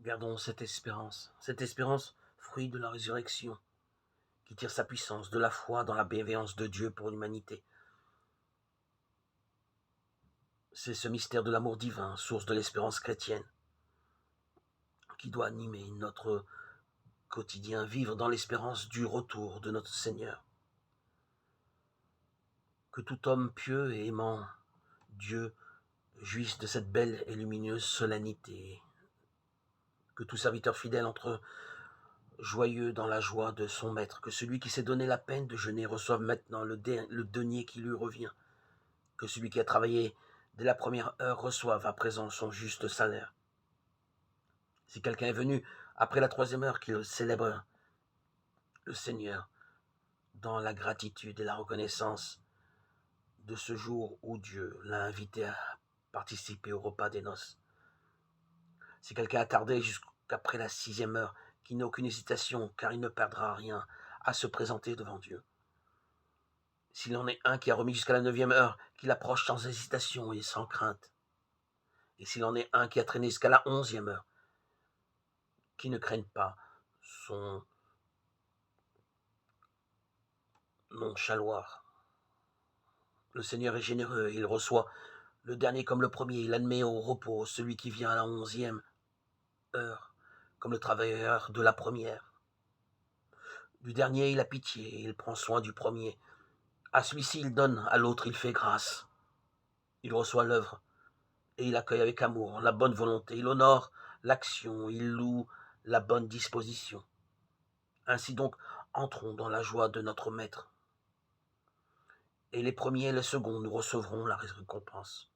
Gardons cette espérance, fruit de la résurrection, qui tire sa puissance de la foi dans la bienveillance de Dieu pour l'humanité. C'est ce mystère de l'amour divin, source de l'espérance chrétienne, qui doit animer notre quotidien, vivre dans l'espérance du retour de notre Seigneur. Que tout homme pieux et aimant Dieu jouisse de cette belle et lumineuse solennité. Que tout serviteur fidèle entre joyeux dans la joie de son maître. Que celui qui s'est donné la peine de jeûner reçoive maintenant le denier qui lui revient. Que celui qui a travaillé dès la première heure reçoive à présent son juste salaire. Si quelqu'un est venu après la troisième heure, qu'il célèbre le Seigneur dans la gratitude et la reconnaissance de ce jour où Dieu l'a invité à participer au repas des noces. Si quelqu'un a tardé jusqu'après la sixième heure, qu'il n'ait aucune hésitation, car il ne perdra rien à se présenter devant Dieu. S'il en est un qui a remis jusqu'à la neuvième heure, qu'il approche sans hésitation et sans crainte. Et s'il en est un qui a traîné jusqu'à la 11e heure, qui ne craigne pas son nonchaloir. Le Seigneur est généreux, il reçoit le dernier comme le premier, il admet au repos celui qui vient à la 11e heure, comme le travailleur de la première. Du dernier, il a pitié, il prend soin du premier. À celui-ci, il donne, à l'autre, il fait grâce. Il reçoit l'œuvre, et il accueille avec amour la bonne volonté. Il honore l'action, il loue la bonne disposition. Ainsi donc, entrons dans la joie de notre Maître. Et les premiers et les seconds, nous recevrons la récompense.